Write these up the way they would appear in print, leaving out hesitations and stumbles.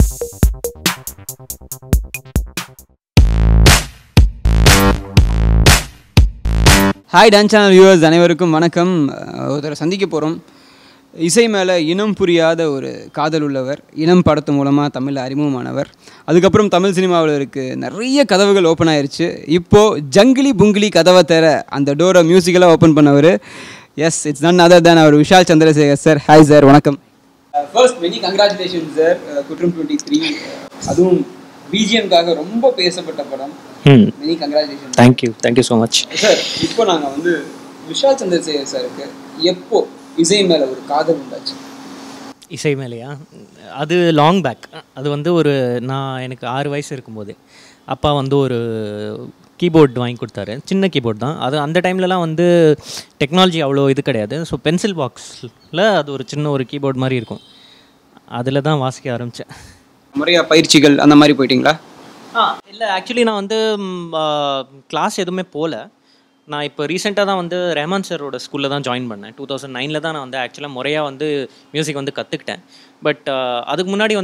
Hi dance channel viewers அனைவருக்கும் வணக்கம். ஒருத்தரை சந்திக்க போகிறோம். இசை மேலே இனம் புரியாத ஒரு காதல் உள்ளவர். இனம் படத்து மூலமாக தமிழில் அறிமுகமானவர். அதுக்கப்புறம் தமிழ் சினிமாவில் நிறைய கதவுகள் ஓப்பன் ஆயிடுச்சு. இப்போது ஜங்கிலி புங்கிலி கதவை தர அந்த டோரை மியூசிக்கலாக ஓப்பன் பண்ணவர். Yes, it's none other than அவர் Vishal Chandrasekhar sir. Hi sir, வணக்கம். First many congratulation sir. Kuttram 23 அதுவும் பிஜிஎம்காக ரொம்ப பேசப்பட்ட படம். Many congratulation. Thank you so much sir. இப்போ நாங்கள் விஷால் சந்திரசேகர் சாருக்கு எப்போ இசை மேலே ஒரு காதல் உண்டாச்சு? இசை மேலேயா? அது லாங் பேக். அது எனக்கு 6 வயசு இருக்கும்போது அப்பா ஒரு கீபோர்டு வாங்கி கொடுத்தாரு. சின்ன கீபோர்டு தான் அது. அந்த டைம்லலாம் டெக்னாலஜி அவ்வளோ இது கிடையாது. ஸோ பென்சில் பாக்ஸில் அது ஒரு சின்ன ஒரு கீபோர்டு மாதிரி இருக்கும். அதில் தான் வாசிக்க ஆரம்பித்தேன். முறையாக பயிற்சிகள் அந்த மாதிரி போயிட்டீங்களா? இல்லை, ஆக்சுவலி நான் கிளாஸ் எதுவுமே போகல. நான் இப்போ ரீசெண்டாக தான் ரஹ்மான் சாரோட ஸ்கூலில் தான் ஜாயின் பண்ணேன். 2009 தான் நான் ஆக்சுவலாக முறையாக மியூசிக் கற்றுக்கிட்டேன். பட் அதுக்கு முன்னாடி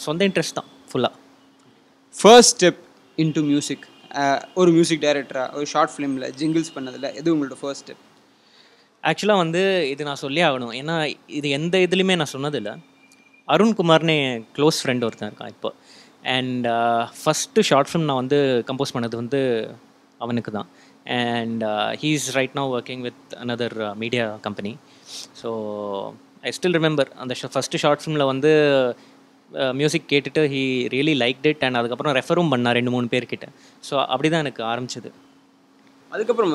சொந்த இன்ட்ரெஸ்ட் தான் ஃபுல்லாக. ஃபர்ஸ்ட் ஸ்டெப் இன்டு மியூசிக், ஒரு மியூசிக் டைரக்டராக ஒரு ஷார்ட் ஃபிலிமில் ஜிங்கிள்ஸ் பண்ணதில் எது உங்களோட ஃபர்ஸ்ட் ஸ்டெப்? ஆக்சுவலாக இது நான் சொல்லி ஆகணும். ஏன்னா இது எந்த இதுலேயுமே நான் சொன்னதில்லை. அருண்குமார்னு க்ளோஸ் ஃப்ரெண்ட் ஒருத்தன் இருக்கான் இப்போ. அண்ட் ஃபஸ்ட்டு ஷார்ட் ஃபிலிம் நான் கம்போஸ் பண்ணது அவனுக்கு தான். And he is right now working with another media company. So I still remember அந்த ஃபஸ்ட்டு ஷார்ட் ஃபிலிமில் மியூசிக் கேட்டுட்டு he really liked it. And அதுக்கப்புறம் ரெஃபரும் பண்ணார் 2-3 பேர்கிட்ட. ஸோ அப்படி தான் எனக்கு ஆரம்பிச்சது. அதுக்கப்புறம்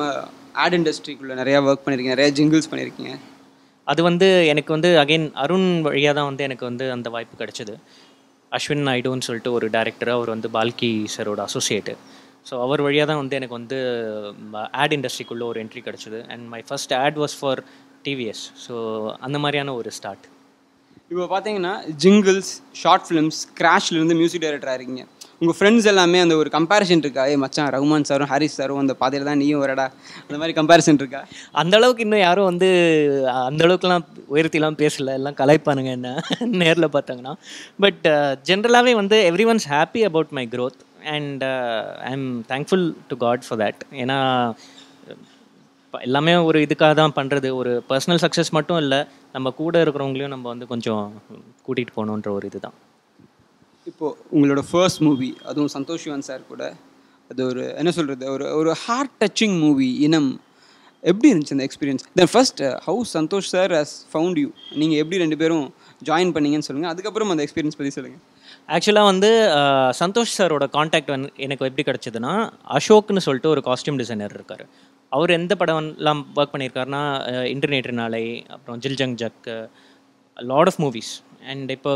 ஆட் இண்டஸ்ட்ரிக்குள்ளே நிறையா ஒர்க் பண்ணியிருக்கீங்க, நிறையா ஜிங்கிள்ஸ் பண்ணியிருக்கீங்க. அது எனக்கு அகெயின் அருண் வழியாக தான் எனக்கு அந்த வாய்ப்பு கிடச்சிது. அஸ்வின் நாயுடுன்னு சொல்லிட்டு ஒரு டேரக்டர், அவர் பால்கி சரோட அசோசியேட்டு. ஸோ அவர் வழியாக தான் எனக்கு ஆட் இண்டஸ்ட்ரிக்குள்ளே ஒரு என்ட்ரி கிடச்சிது. And my first ad was for TVS. So அந்த மாதிரியான ஒரு ஸ்டார்ட். இப்போ பார்த்தீங்கன்னா ஜிங்கிள்ஸ், ஷார்ட் ஃபிலிம்ஸ், கிராஷ்லேருந்து மியூசிக் டைரக்டராக இருக்கீங்க. உங்கள் ஃப்ரெண்ட்ஸ் எல்லாமே அந்த ஒரு கம்பேரிசன் இருக்கா? மச்சான் ரஹ்மான் சாரும் ஹாரிஸ் சாரும் அந்த பாதையில் தான் நீயும் வரடா, அந்த மாதிரி கம்பேரிசன் இருக்கா? அந்தளவுக்கு இன்னும் யாரும் அந்தளவுக்குலாம் உயர்த்திலாம் பேசலை. எல்லாம் கலாய்ப்பானுங்க என்ன நேரில் பார்த்தாங்கன்னா. பட் ஜென்ரலாகவே everyone's happy about my growth. And I am thankful to God for that. ஏன்னா எல்லாமே ஒரு இதுக்காக தான் பண்ணுறது. ஒரு பர்சனல் சக்ஸஸ் மட்டும் இல்லை, நம்ம கூட இருக்கிறவங்களையும் நம்ம கொஞ்சம் கூட்டிகிட்டு போகணுன்ற ஒரு இது தான். இப்போது உங்களோட ஃபர்ஸ்ட் மூவி, அதுவும் சந்தோஷ் சிவன் சார் கூட, அது ஒரு என்ன சொல்கிறது, ஒரு ஹார்ட் டச்சிங் மூவி இனம். எப்படி இருந்துச்சு அந்த experience? Then first how Santosh sir has found you, நீங்கள் எப்படி 2 பேரும் ஜாயின் பண்ணீங்கன்னு சொல்லுங்கள். அதுக்கப்புறம் அந்த எக்ஸ்பீரியன்ஸ் பற்றி சொல்லுங்கள். ஆக்சுவலாக சந்தோஷ் சாரோட காண்டாக்ட் எனக்கு எப்படி கிடச்சிதுன்னா, அசோக்னு சொல்லிட்டு ஒரு காஸ்டியூம் டிசைனர் இருக்கார். அவர் எந்த படம்லாம் ஒர்க் பண்ணியிருக்காருன்னா, இன்டர்நேட் நாளை, அப்புறம் Jil Jung jug, lot of movies. And இப்போ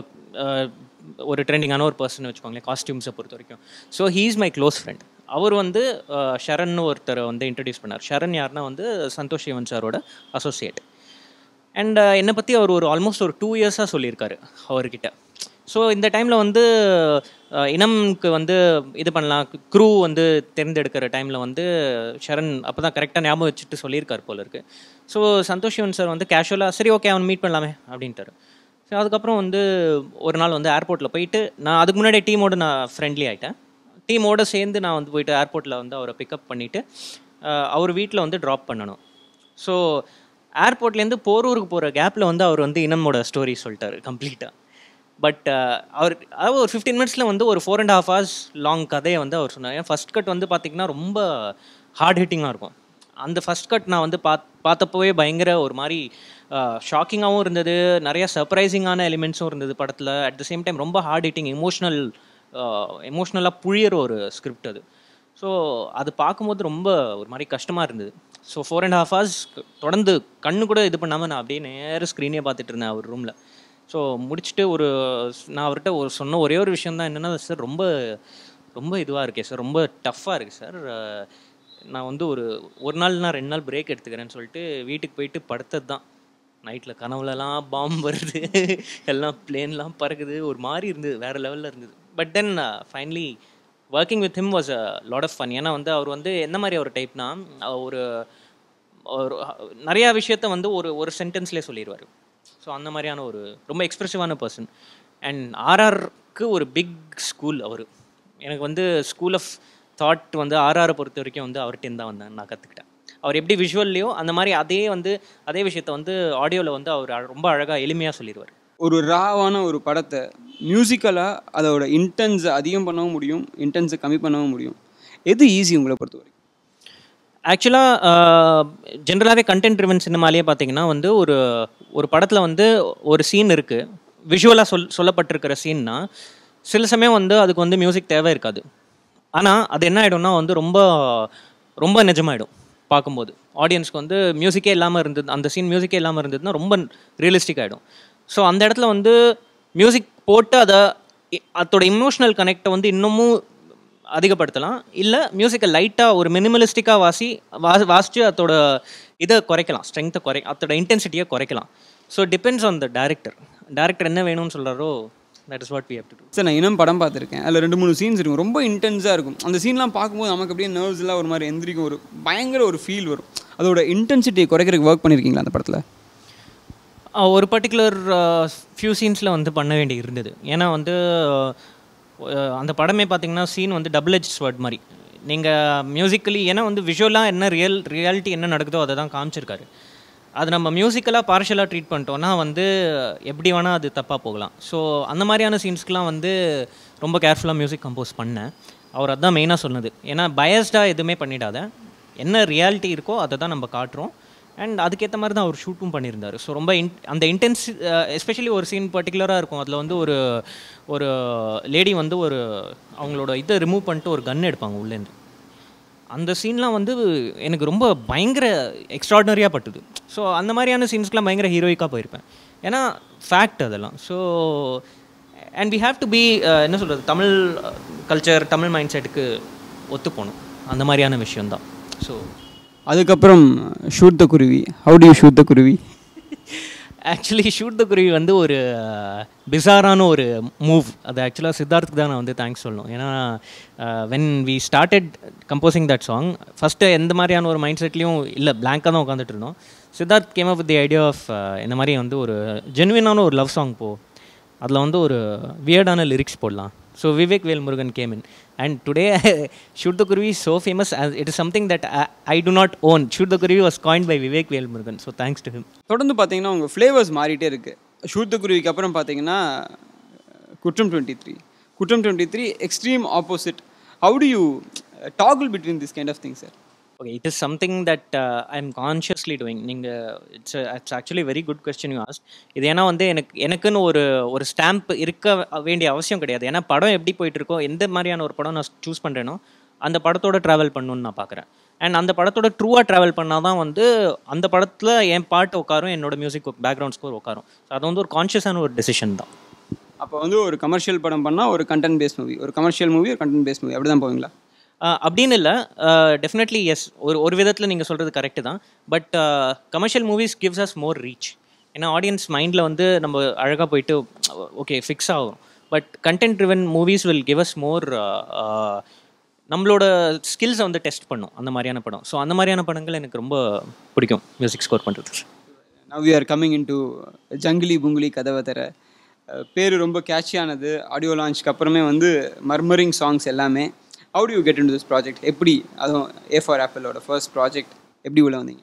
ஒரு ட்ரெண்டிங்கான ஒரு பர்சன் வச்சுக்கோங்களேன் காஸ்டியூம்ஸை பொறுத்த வரைக்கும். So he is my close friend. அவர் ஷரன் ஒருத்தரை இன்ட்ரடியூஸ் பண்ணார். ஷரன் யாருன்னா சந்தோஷ் சிவன் சாரோட அசோசியேட். அண்ட் என்னை பற்றி அவர் ஆல்மோஸ்ட் ஒரு 2 இயர்ஸாக சொல்லியிருக்காரு அவர்கிட்ட. ஸோ இந்த டைமில் இனம்க்கு இது பண்ணலாம், க்ரூ தேர்ந்தெடுக்கிற டைமில் ஷரண் அப்போ தான் கரெக்டாக ஞாபகம் வச்சுட்டு சொல்லியிருக்கார் போல இருக்குது. ஸோ சந்தோஷ் சிவன் சார் கேஷுவலாக சரி ஓகே அவன் மீட் பண்ணலாமே அப்படின்ட்டார். ஸோ அதுக்கப்புறம் ஒரு நாள் ஏர்போர்ட்டில் போயிட்டு, நான் அதுக்கு முன்னாடி டீமோடு நான் ஃப்ரெண்ட்லி ஆகிட்டேன். டீமோடு சேர்ந்து நான் போயிட்டு ஏர்போர்ட்டில் அவரை பிக்கப் பண்ணிவிட்டு அவர் வீட்டில் ட்ராப் பண்ணணும். ஸோ ஏர்போர்ட்லேருந்து போரூருக்கு போகிற கேப்பில் அவர் இனமோட ஸ்டோரி சொல்லிட்டார் கம்ப்ளீட்டாக. பட் அவர் ஒரு 15 மினிட்ஸில் ஒரு 4.5 hours லாங் கதையை அவர் சொன்னார். ஏன் ஃபஸ்ட் கட் பார்த்திங்கன்னா ரொம்ப ஹார்ட் ஹிட்டிங்காக இருக்கும். அந்த ஃபஸ்ட் கட் நான் பார்த்தப்போவே பயங்கர ஒரு மாதிரி ஷாக்கிங்காகவும் இருந்தது, நிறையா சர்ப்ரைசிங்கான எலிமெண்ட்ஸும் இருந்தது படத்தில். அட் த சேம் டைம் ரொம்ப ஹார்ட் ஹிட்டிங், எமோஷ்னலாக புழியிற ஒரு ஸ்கிரிப்ட் அது. ஸோ அது பார்க்கும்போது ரொம்ப ஒரு மாதிரி கஷ்டமாக இருந்தது. ஸோ 4.5 hours தொடர்ந்து கண்ணு கூட இது பண்ணாமல் நான் அப்படியே நேர ஸ்க்ரீனே பார்த்துட்டு இருந்தேன் அவர் ரூமில். ஸோ முடிச்சுட்டு நான் அவர்கிட்ட சொன்ன ஒரே ஒரு விஷயம் தான் என்னென்னா, சார் ரொம்ப ரொம்ப இதுவாக இருக்கே சார், ரொம்ப டஃப்பாக இருக்குது சார், நான் ஒரு நாள் நான் 2 நாள் பிரேக் எடுத்துக்கிறேன்னு சொல்லிட்டு வீட்டுக்கு போயிட்டு படுத்தது தான். நைட்டில் கனவுலலாம் பாம்பு வருது, எல்லாம் பிளேன்லாம் பறக்குது, ஒரு மாதிரி இருந்தது, வேறு லெவலில் இருந்தது. But then finally working with him was a lot of fun. ஏன்னா அவர் என்ன மாதிரி ஒரு டைப்னா, ஒரு நிறையா விஷயத்த ஒரு சென்டென்ஸ்லேயே சொல்லிடுவார். ஸோ அந்த மாதிரியான ரொம்ப எக்ஸ்ப்ரெசிவான பர்சன். அண்ட் ஆர்ஆருக்கு ஒரு பிக் ஸ்கூல் அவர். எனக்கு வந்து ஸ்கூல் ஆஃப் தாட் வந்து ஆர்ஆரை பொறுத்த வரைக்கும் வந்து அவர்கிட்ட தான் வந்தேன், நான் கற்றுக்கிட்டேன். அவர் எப்படி விஷுவல்லையோ அந்த மாதிரி அதே விஷயத்த வந்து ஆடியோவில் வந்து அவர் ரொம்ப அழகாக எளிமையாக சொல்லிடுவார். ஒரு ராவான ஒரு படத்தை மியூசிக்கலாக அதோட இன்டென்ஸை அதிகம் பண்ணவும் முடியும், இன்டென்ஸை கம்மி பண்ணவும் முடியும். எது ஈஸி உங்களை பொறுத்த வரைக்கும்? ஆக்சுவலாக ஜென்ரலாகவே கண்டென்ட் ட்ரிவன் சினிமாலேயே பார்த்தீங்கன்னா வந்து ஒரு படத்தில் வந்து ஒரு சீன் இருக்குது, விஷுவலாக சொல்லப்பட்டிருக்கிற சீன்னா சில சமயம் வந்து அதுக்கு வந்து மியூசிக் தேவை இருக்காது. ஆனால் அது என்ன ஆகிடும்னா வந்து ரொம்ப ரொம்ப நிஜமாயிடும். பார்க்கும்போது ஆடியன்ஸ்க்கு வந்து மியூசிக்கே இல்லாமல் இருந்தது, அந்த சீன் மியூசிக்கே இல்லாமல் இருந்ததுன்னா ரொம்ப ரியலிஸ்டிக் ஆகிடும். ஸோ அந்த இடத்துல வந்து மியூசிக் போட்டு அதோட இமோஷனல் கனெக்டை வந்து இன்னமும் அதிகப்படுத்தலாம். இல்லை மியூசிக்கை லைட்டாக ஒரு மினிமலிஸ்டிக்காக வாசித்து அதோட இதை குறைக்கலாம், ஸ்ட்ரென்த்தை அதோட இன்டென்சிட்டியை குறைக்கலாம். So depends on the director என்ன வேணும்னு சொல்கிறாரோ, that is what we have to do. Sir, நான் இனம் படம் பார்த்துருக்கேன். அதில் 2-3 சீன்ஸ் இருக்கும், ரொம்ப இன்டென்ஸாக இருக்கும். அந்த சீன்லாம் பார்க்கும்போது நமக்கு அப்படியே நர்வ்ஸ்லாம் ஒரு மாதிரி எந்திரிக்கும், ஒரு பயங்கர ஒரு ஃபீல் வரும். அதோட இன்டென்சிட்டியை குறைக்கிறதுக்கு ஒர்க் பண்ணியிருக்கீங்களா அந்த படத்தில்? ஒரு பர்டிகுலர் ஃபியூ சீன்ஸில் வந்து பண்ண வேண்டி இருந்தது. ஏன்னா வந்து அந்த படமே பார்த்திங்கன்னா சீன் வந்து டபுள் எட்ஜ் ஸ்வர்ட் மாதிரி. நீங்கள் மியூசிக்கலி, ஏன்னா வந்து விஷுவலாக என்ன ரியாலிட்டி என்ன நடக்குதோ அதை தான் காமிச்சிருக்காரு. அது நம்ம மியூசிக்கலாக பார்ஷலாக ட்ரீட் பண்ணிட்டோன்னா வந்து எப்படி வேணால் அது தப்பாக போகலாம். ஸோ அந்த மாதிரியான சீன்ஸ்க்கெலாம் வந்து ரொம்ப கேர்ஃபுல்லாக மியூசிக் கம்போஸ் பண்ணேன். அவர் அதுதான் மெயினாக சொன்னது. ஏன்னா பயஸ்டாக எதுவுமே பண்ணிடாத, என்ன ரியாலிட்டி இருக்கோ அதை தான் நம்ம காட்டுறோம். அண்ட் அதுக்கேற்ற மாதிரி தான் அவர் ஷூட்டும் பண்ணியிருந்தார். ஸோ ரொம்ப அந்த இன்டென்ஸ், எஸ்பெஷலி ஒரு சீன் பர்டிகுலராக இருக்கும். அதில் வந்து ஒரு லேடி வந்து அவங்களோட இதை ரிமூவ் பண்ணிட்டு ஒரு கன் எடுப்பாங்க உள்ளேருந்து. அந்த சீன்லாம் வந்து எனக்கு ரொம்ப பயங்கர எக்ஸ்ட்ராடினரியாக பட்டுது. ஸோ அந்த மாதிரியான சீன்ஸ்க்கெலாம் பயங்கர ஹீரோயிக்காக போயிருப்பேன். ஏன்னா ஃபேக்ட் அதெல்லாம். So and we have to be, என்ன சொல்கிறது, தமிழ் கல்ச்சர், தமிழ் மைண்ட் செட்டுக்கு ஒத்து போகணும். அந்த மாதிரியான விஷயந்தான். ஸோ அதுக்கப்புறம் shoot the Kuruvi. How do you shoot the Kuruvi? Actually shoot the குருவி வந்து ஒரு பிசாரான ஒரு மூவ். அது ஆக்சுவலாக சித்தார்த்துக்கு தான் நான் வந்து தேங்க்ஸ் சொல்லணும். ஏன்னா when we started composing that song, first எந்த மாதிரியான ஒரு மைண்ட் செட்லேயும் இல்லை, பிளாங்காக தான் உட்காந்துட்டு இருந்தோம். Siddharth came up with the idea of இந்த மாதிரி வந்து ஒரு ஜென்வினான ஒரு லவ் சாங் அதில் வந்து ஒரு வியர்டான லிரிக்ஸ் போடலாம். So Vivek Velmurugan came in, and today shoot the Kuruvi so famous, it is something that I do not own. Shoot the Kuruvi was coined by Vivek Velmurugan. So thanks to him. தொடர்ந்து பார்த்தீங்கன்னா உங்கள் ஃப்ளேவர்ஸ் மாறிட்டே இருக்குது. ஷூட் த குருவிக்கு அப்புறம் பார்த்தீங்கன்னா Kuttram 23 extreme opposite. How do you tackle between this kind of thing sir? Okay, it is something that I am consciously doing. It's actually very good question you ask. இது ஏன்னா வந்து எனக்குன்னு ஒரு ஸ்டாம்ப் இருக்க வேண்டிய அவசியம் கிடையாது. ஏன்னா படம் எப்படி போயிட்டுருக்கோ, எந்த மாதிரியான ஒரு படம் நான் சூஸ் பண்ணுறேனோ அந்த படத்தோட ட்ராவல் பண்ணணுன்னு நான் பார்க்குறேன். அண்ட் அந்த படத்தோட ட்ரூவாக ட்ராவல் பண்ணால் தான் வந்து அந்த படத்தில் என் பாட்டு உட்காரும், என்னோட மியூசிக் பேக்ரவுண்ட் ஸ்கோர் உட்காரும். ஸோ அது வந்து ஒரு கான்ஷியஸான ஒரு டெசிஷன் தான். அப்போ வந்து ஒரு கமர்ஷியல் படம் பண்ணால் ஒரு கண்டென்ட் பேஸ் மூவி, ஒரு கமர்ஷியல் மூவி ஒரு கண்டென்ட் பேஸ் மூவி, அப்படி தான் போவீங்களா? அப்படின்னு இல்லை, டெஃபினெட்லி எஸ். ஒரு விதத்தில் நீங்கள் சொல்கிறது கரெக்டு தான். But commercial movies gives us more reach. ஏன்னா ஆடியன்ஸ் மைண்டில் வந்து நம்ம அழகாக போயிட்டு ஓகே ஃபிக்ஸ் ஆகும். But content driven movies will give us மோர், நம்மளோட ஸ்கில்ஸை வந்து டெஸ்ட் பண்ணும் அந்த மாதிரியான படம். ஸோ அந்த மாதிரியான படங்கள் எனக்கு ரொம்ப பிடிக்கும் மியூசிக் ஸ்கோர் பண்ணுறது. Now we are coming in to Jangili Pungili Kadhava Thara. பேர் ரொம்ப கேட்சியானது. ஆடியோ லான்ச்சுக்கு அப்புறமே வந்து மர்மரிங் சாங்ஸ் எல்லாமே. How do you get in to this project? எப்படி, அதுவும் ஏ ஃபார் ஆப்பிளோட ஃபர்ஸ்ட் ப்ராஜெக்ட், எப்படி உள்ள வந்தீங்க?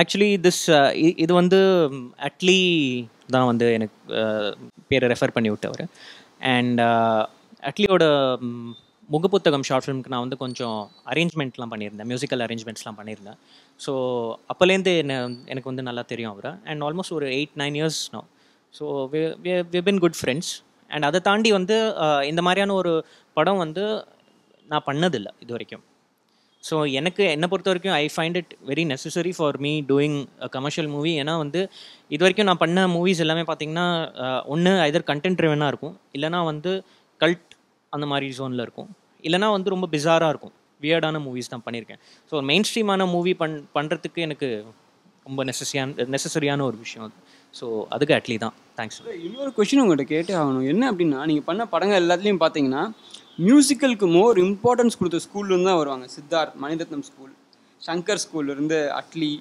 ஆக்சுவலி இது வந்து அட்லி தான் வந்து எனக்கு பேரை ரெஃபர் பண்ணி விட்டவர். அண்ட் அட்லியோட முகப்புத்தகம் ஷார்ட் ஃபிலிம்க்கு நான் வந்து கொஞ்சம் அரேஞ்ச்மெண்ட்லாம் பண்ணியிருந்தேன், மியூசிக்கல் அரேஞ்ச்மெண்ட்ஸ்லாம் பண்ணியிருந்தேன். ஸோ அப்போலேருந்து எனக்கு வந்து நல்லா தெரியும் அவரை. அண்ட் ஆல்மோஸ்ட் ஒரு 8-9 years no. So we been good friends. And அதை தாண்டி வந்து இந்த மாதிரியான ஒரு படம் வந்து நான் பண்ணதில்லை இது வரைக்கும். ஸோ என்னை பொறுத்த வரைக்கும் I find it very necessary for me doing a commercial movie. ஏன்னா வந்து இது வரைக்கும் நான் பண்ண மூவிஸ் எல்லாமே பார்த்திங்கன்னா ஒன்று ஐதர் கண்டென்ட் ட்ரிவனாக இருக்கும், இல்லைனா வந்து கல்ட் அந்த மாதிரி ஜோனில் இருக்கும், இல்லைனா வந்து ரொம்ப பிசாராக இருக்கும், வியர்டான மூவிஸ் தான் பண்ணியிருக்கேன். ஸோ மெயின் ஸ்ட்ரீமான மூவி பண்ணுறதுக்கு எனக்கு ரொம்ப நெசசரியான ஒரு விஷயம் அது. ஸோ அதுக்கு அட்லி தான் தேங்க்ஸ். இன்னொரு கொஸ்டின் உங்கள்கிட்ட கேட்டே ஆகணும். என்ன அப்படின்னா, நீங்கள் பண்ண படங்கள் எல்லாத்துலேயும் பார்த்தீங்கன்னா மியூசிக்கலுக்கு மோர் இம்பார்ட்டன்ஸ் கொடுத்த ஸ்கூல்லேருந்து தான் வருவாங்க. சித்தார்த், மணிரத்னம் ஸ்கூல், சங்கர் ஸ்கூல்லேருந்து அட்லி,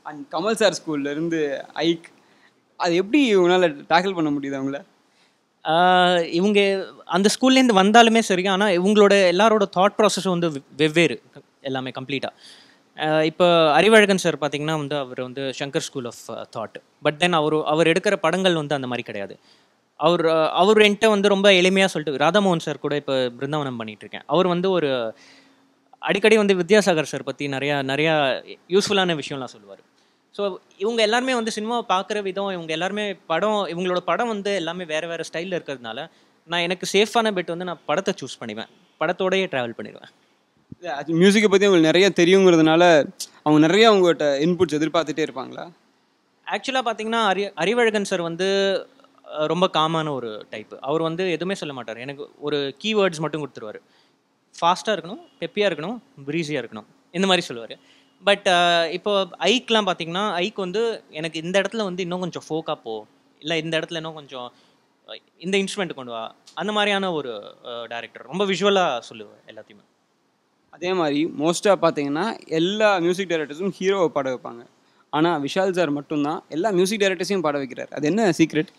அண்ட் கமல் சார் ஸ்கூல்லேருந்து ஐக். அது எப்படி உங்களால் டேக்கிள் பண்ண முடியுது அவங்கள? இவங்க அந்த ஸ்கூல்லேருந்து வந்தாலுமே சரி, ஆனால் இவங்களோட எல்லாரோட தாட் ப்ராசஸும் வந்து வெவ்வேறு எல்லாமே கம்ப்ளீட்டாக. இப்போ அறிவழகன் சார் பார்த்தீங்கன்னா வந்து அவர் வந்து Shankar school of thought. But then அவர் எடுக்கிற படங்கள் வந்து அந்த மாதிரி கிடையாது. அவர் என்கிட்ட வந்து ரொம்ப எளிமையாக சொல்லிட்டு, ராதாமோகன் சார் கூட இப்போ பிருந்தாவனம் பண்ணிட்டு இருக்கேன். அவர் வந்து ஒரு அடிக்கடி வந்து வித்யாசாகர் சார் பற்றி நிறையா நிறையா யூஸ்ஃபுல்லான விஷயம்லாம் சொல்லுவார். ஸோ இவங்க எல்லாருமே வந்து சினிமாவை பார்க்குற விதம், இவங்க எல்லாருமே இவங்களோட படம் வந்து எல்லாமே வேறு வேறு ஸ்டைலில் இருக்கிறதுனால நான் எனக்கு சேஃபான பெட் வந்து நான் படத்தை சூஸ் பண்ணிடுவேன், படத்தோடயே ட்ராவல் பண்ணிடுவேன். மியூசிக்கை பற்றி அவங்களுக்கு நிறைய தெரியுங்கிறதுனால அவங்க நிறைய அவங்ககிட்ட இன்புட்ஸ் எதிர்பார்த்துட்டே இருப்பாங்களா? ஆக்சுவலாக பார்த்தீங்கன்னா அறிவழகன் சார் வந்து ரொம்ப காமான ஒரு டைப்பு. அவர் வந்து எதுவுமே சொல்ல மாட்டார், எனக்கு ஒரு கீவேர்ட்ஸ் மட்டும் கொடுத்துருவார். ஃபாஸ்ட்டாக இருக்கணும், பெப்பியாக இருக்கணும், ப்ரீஸியாக இருக்கணும், இந்த மாதிரி சொல்லுவார். பட் இப்போ ஐக்லாம் பார்த்தீங்கன்னா, ஐக் வந்து எனக்கு இந்த இடத்துல வந்து இன்னும் கொஞ்சம் ஃபோக்காக போ, இல்லை இந்த இடத்துல இன்னும் கொஞ்சம் இந்த இன்ஸ்ட்ருமெண்ட் கொண்டு வா, அந்த மாதிரியான ஒரு டைரக்டர். ரொம்ப விஷுவலாக சொல்லுவார் எல்லாத்தையுமே. அதே மாதிரி மோஸ்ட்டாக பார்த்தீங்கன்னா எல்லா மியூசிக் டைரக்டர்ஸும் ஹீரோவை பாட வைப்பாங்க. ஆனால் விஷால் சார் மட்டும்தான் எல்லா மியூசிக் டைரக்டர்ஸையும் பாட வைக்கிறார். அது என்ன சீக்ரெட்?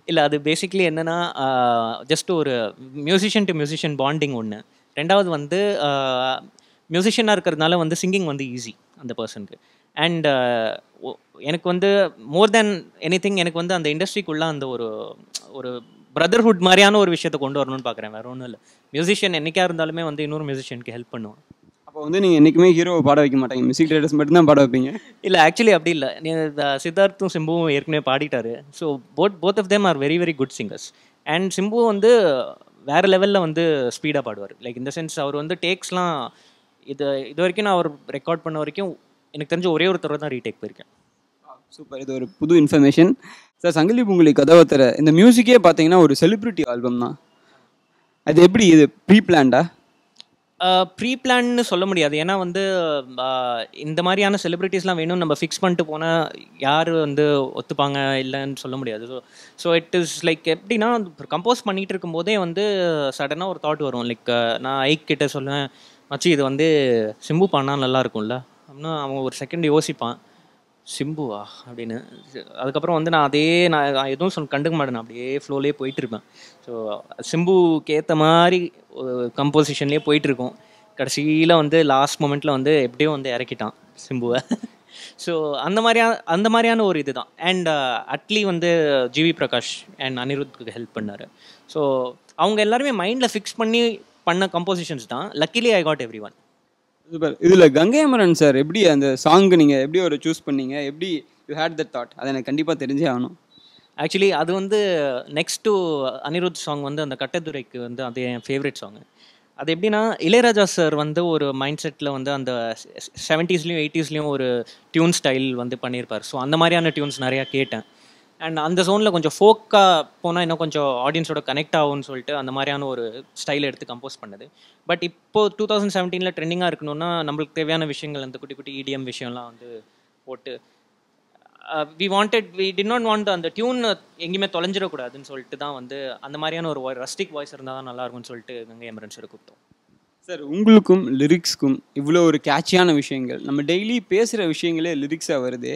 இல்லை, அது பேசிக்லி என்னென்னா, ஜஸ்ட் ஒரு மியூசிஷியன் டு மியூசிஷியன் பாண்டிங் ஒன்று. ரெண்டாவது வந்து மியூசிஷியனாக இருக்கிறதுனால வந்து சிங்கிங் வந்து ஈஸி அந்த பர்சனுக்கு. அண்ட் எனக்கு வந்து மோர் தேன் எனி திங் எனக்கு வந்து அந்த இண்டஸ்ட்ரிக்குள்ளே அந்த ஒரு பிரதர்ஹுட் மாதிரியான ஒரு விஷயத்தை கொண்டு வரணும்னு பார்க்குறேன். வேறு ஒன்றும் இல்லை. மியூசிஷியன் என்றைக்காக இருந்தாலுமே வந்து இன்னொரு மியூசிஷியனுக்கு ஹெல்ப் பண்ணுவோம். அப்போ வந்து நீங்கள் என்றைக்குமே ஹீரோவை பாட வைக்க மாட்டாங்க, மியூசிக் டைரக்டர்ஸ் மட்டும்தான் பாட வைப்பீங்க? இல்லை, ஆக்சுவலி அப்படி இல்லை. சித்தார்த்தும் சிம்புவும் ஏற்கனவே பாடிட்டாரு. So both of them are very very good singers. And Simbu வந்து வேறு லெவலில் வந்து ஸ்பீடாக பாடுவார். லைக் இந்த சென்ஸ் அவர் வந்து டேக்ஸ்லாம் இது வரைக்கும் நான் அவர் ரெக்கார்ட் பண்ண வரைக்கும் எனக்கு தெரிஞ்ச ஒரே ஒரு தடவை தான் ரீடேக் போயிருக்கேன். சூப்பர், இது ஒரு புது இன்ஃபர்மேஷன். சார், சங்கிலி பூங்குழி கதவத்திர இந்த மியூசிக்கே பார்த்தீங்கன்னா ஒரு செலிப்ரிட்டி ஆல்பம் தான். அது எப்படி, இது ப்ரீ பிளான்டா? ப்ரீ பிளான்னு சொல்ல முடியாது. ஏன்னா வந்து இந்த மாதிரியான செலிப்ரிட்டிஸ்லாம் வேணும்னு நம்ம ஃபிக்ஸ் பண்ணிட்டு போனால் யார் வந்து ஒத்துப்பாங்க இல்லைன்னு சொல்ல முடியாது. ஸோ இட் இஸ் லைக் எப்படின்னா, கம்போஸ் பண்ணிகிட்டு இருக்கும்போதே வந்து சடனாக ஒரு தாட் வரும். லைக் நான் ஐக் கிட்ட சொல்லுவேன், மச்சி இது வந்து சிம்பு பாடினா நல்லா இருக்கும்ல அப்படின்னா அவன் ஒரு செகண்ட் யோசிப்பான், சிம்புவா அப்படின்னு. அதுக்கப்புறம் வந்து நான் எதுவும் கண்டுக்க மாட்டேன், அப்படியே ஃப்ளோலேயே போயிட்டுருப்பேன். ஸோ சிம்புக்கு ஏற்ற மாதிரி கம்போசிஷன்லேயே போயிட்டுருக்கோம். கடைசியில் வந்து லாஸ்ட் மொமெண்ட்டில் வந்து எப்படியும் வந்து இறக்கிட்டான் சிம்புவை. ஸோ அந்த மாதிரியான ஒரு இது தான். அண்ட் அட்லி வந்து ஜிவி பிரகாஷ் அண்ட் அனிருத்துக்கு ஹெல்ப் பண்ணார். ஸோ அவங்க எல்லாருமே மைண்டில் ஃபிக்ஸ் பண்ண கம்போசிஷன்ஸ் தான். Luckily I got every one. இதில் கங்கை அமரன் சார் எப்படி அந்த சாங்கு நீங்கள் எப்படி ஒரு சூஸ் பண்ணீங்க, எப்படி யூ ஹேட் தட் தாட், அதை எனக்கு கண்டிப்பாக தெரிஞ்சே ஆகணும். ஆக்சுவலி அது வந்து நெக்ஸ்ட் டு அனிருத் சாங் வந்து அந்த கட்டதுரைக்கு வந்து அது என் ஃபேவரட் சாங். அது எப்படின்னா, இளையராஜா சார் வந்து ஒரு மைண்ட் செட்டில் வந்து அந்த 70ஸ்லேயும் 80ஸ்லேயும் ஒரு டியூன் ஸ்டைல் வந்து பண்ணியிருப்பார். ஸோ அந்த மாதிரியான டியூன்ஸ் நிறையா கேட்டேன். அண்ட் அந்த ஜோனில் கொஞ்சம் ஃபோக்காக போனால் இன்னும் கொஞ்சம் ஆடியன்ஸோட கனெக்ட் ஆகும்னு சொல்லிட்டு அந்த மாதிரியான ஒரு ஸ்டைலை எடுத்து கம்போஸ் பண்ணது. பட் இப்போது 2017 ட்ரெண்டிங்காக இருக்கணும்னா நம்மளுக்கு தேவையான விஷயங்கள் அந்த குட்டி குட்டி இடிஎம் விஷயம்லாம் வந்து போட்டு we did not want அந்த டியூன் எங்கேயுமே தொலைஞ்சிடக்கூடாதுன்னு சொல்லிட்டு தான் வந்து அந்த மாதிரியான ஒரு ரஸ்டிக் வாய்ஸ் இருந்தால் தான் நல்லாயிருக்கும்னு சொல்லிட்டு கங்கை அமரன் சார் கூப்பிட்டோம். சார், உங்களுக்கும் லிரிக்ஸ்க்கும் இவ்வளோ ஒரு கேட்சியான விஷயங்கள், நம்ம டெய்லி பேசுகிற விஷயங்களே லிரிக்ஸாக வருது,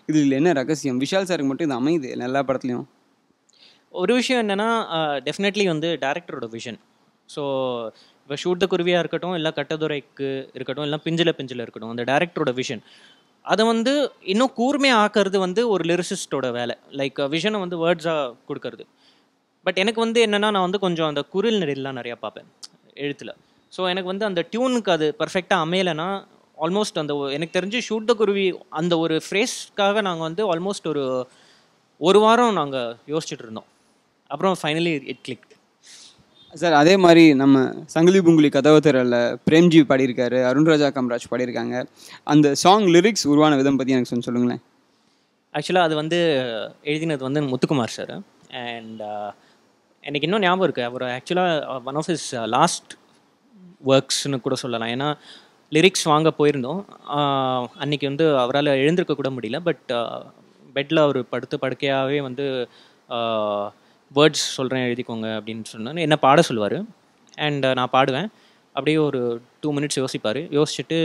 இதில் என்ன ரகசியம்? விஷால் சாருக்கு மட்டும் இது அமையுது எல்லா படத்துலையும்? ஒரு விஷயம் என்னென்னா, டெஃபினெட்லி வந்து டேரக்டரோட விஷன். ஸோ இப்போ ஷூட் த குருவியாக இருக்கட்டும், இல்லை கட்டதுரைக்கு இருக்கட்டும், இல்லை பிஞ்சில் இருக்கட்டும், அந்த டேரக்டரோட விஷன் அதை வந்து இன்னும் கூர்மையாக ஆக்கிறது வந்து ஒரு லிரிசிஸ்டோட வேலை. லைக் விஷனை வந்து வேர்ட்ஸாக கொடுக்கறது. பட் எனக்கு வந்து என்னென்னா, நான் வந்து கொஞ்சம் அந்த குரில் நெறிலாம் நிறையா பார்ப்பேன் எழுத்தில். ஸோ எனக்கு வந்து அந்த டியூனுக்கு அது பர்ஃபெக்டாக அமையலைன்னா ஆல்மோஸ்ட் அந்த எனக்கு தெரிஞ்சு ஷூட் த குருவி அந்த ஒரு ஃப்ரேஸ்க்காக நாங்கள் வந்து ஆல்மோஸ்ட் ஒரு வாரம் நாங்கள் யோசிச்சுட்டு இருந்தோம். அப்புறம் ஃபைனலி இட் கிளிக். சார், அதே மாதிரி நம்ம சங்கிலி பூங்குழி கதவத்திரல பிரேம்ஜி பாடியிருக்காரு, அருண்ராஜா காமராஜ் பாடியிருக்காங்க. அந்த சாங் லிரிக்ஸ் உருவான விதம் பற்றி எனக்கு சொல்லுங்களேன். ஆக்சுவலாக அது வந்து எழுதினது வந்து முத்துக்குமார் சார். அண்ட் எனக்கு இன்னும் ஞாபகம் இருக்குது, அவர் ஆக்சுவலாக ஒன் ஆஃப் ஹிஸ் லாஸ்ட் ஒர்க்ஸ்னு கூட சொல்லலாம். ஏன்னா லிரிக்ஸ் வாங்க போயிருந்தோம். அன்றைக்கி வந்து அவரால் எழுந்திருக்க கூட முடியல. பட் பெட்டில் அவர் படுக்கையாகவே வந்து வேர்ட்ஸ் சொல்கிறேன் எழுதிக்கோங்க அப்படின்னு சொன்னேன். என்ன பாட சொல்லுவார். அண்ட் நான் பாடுவேன். அப்படியே ஒரு 2 மினிட்ஸ் யோசிச்சுட்டு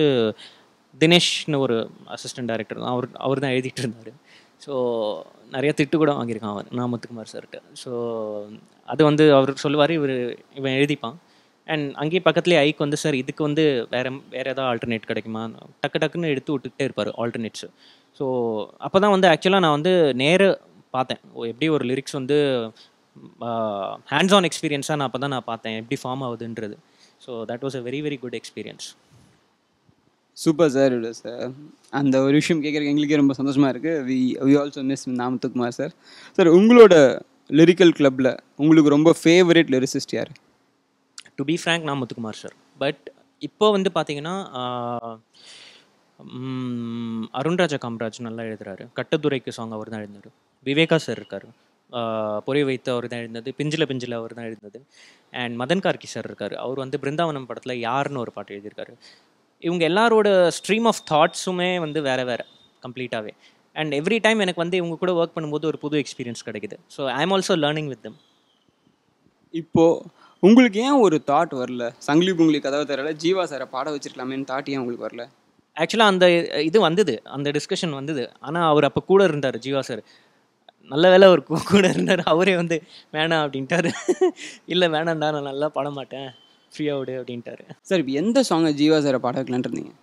தினேஷ்னு ஒரு அசிஸ்டன்ட் டைரக்டர் தான், அவர் தான் எழுதிட்டு இருந்தார். ஸோ நிறைய திட்டு கூட வாங்கியிருக்கான் அவர் நான் முத்துக்குமார் சார்கிட்ட. ஸோ அது வந்து அவர் சொல்லுவார், இவன் எழுதிப்பான். அண்ட் அங்கேயே பக்கத்துலேயே ஐக்கு வந்து சார் இதுக்கு வந்து வேறு ஏதாவது ஆல்டர்னேட் கிடைக்குமா, டக்குன்னு எடுத்து விட்டுக்கிட்டே இருப்பார் ஆல்டர்னேட்ஸு. ஸோ அப்போ தான் வந்து ஆக்சுவலாக நான் வந்து பார்த்தேன் எப்படி ஒரு லிரிக்ஸ் வந்து ஹேண்ட்ஸ் ஆன் எக்ஸ்பீரியன்ஸாக நான் அப்போ தான் நான் பார்த்தேன் எப்படி ஃபார்ம் ஆகுதுன்றது. So that was a very very good experience. Super sir. இல்லை சார், அந்த ஒரு விஷயம் கேட்குறதுக்கு எங்களுக்கே ரொம்ப சந்தோஷமாக இருக்குது. We also miss Muthukumar sir. Sir, உங்களோட லிரிக்கல் கிளப்பில் உங்களுக்கு ரொம்ப ஃபேவரட் லிரிசிஸ்ட் யார்? டு பி ஃப்ரேங்க், நான் முத்துக்குமார் சார். பட் இப்போ வந்து பார்த்தீங்கன்னா அருண்ராஜா காமராஜ் நல்லா எழுதுறாரு. கட்டதுரைக்கு சாங் அவர் தான் எழுந்தார். விவேகா சார் இருக்கார், பொறி வைத்து அவர் தான் எழுந்தது. பிஞ்சில் அவர் தான் எழுந்தது. அண்ட் மதன் கார்கி சார் இருக்கார், அவர் வந்து பிருந்தாவனம் படத்தில் யாருன்னு ஒரு பாட்டு எழுதியிருக்காரு. இவங்க எல்லாரோட ஸ்ட்ரீம் ஆஃப் தாட்ஸுமே வந்து வேறு வேறு கம்ப்ளீட்டாகவே. அண்ட் எவ்ரி டைம் எனக்கு வந்து இவங்க கூட ஒர்க் பண்ணும்போது ஒரு புது எக்ஸ்பீரியன்ஸ் கிடைக்குது. So I am also learning with them. இப்போது உங்களுக்கு ஏன் ஒரு தாட் வரல, சங்கிலி புங்கிலி கதவை தரல ஜீவா சாரை பாட வச்சிருக்கலாமேன்னு தாட் ஏன் உங்களுக்கு வரல? ஆக்சுவலாக அந்த இது வந்தது, அந்த டிஸ்கஷன் வந்தது. ஆனால் அவர் அப்போ கூட இருந்தார், ஜீவா சார். நல்ல வேலை அவர் கூட இருந்தார். அவரே வந்து வேணாம் அப்படின்ட்டாரு. இல்லை வேணாம்டா, நான் நல்லா பாட மாட்டேன், ஃப்ரீயாக விடு அப்படின்ட்டாரு. சார், இப்போ எந்த சாங்கை ஜீவா சாரை பாட வைக்கலான் இருந்தீங்க?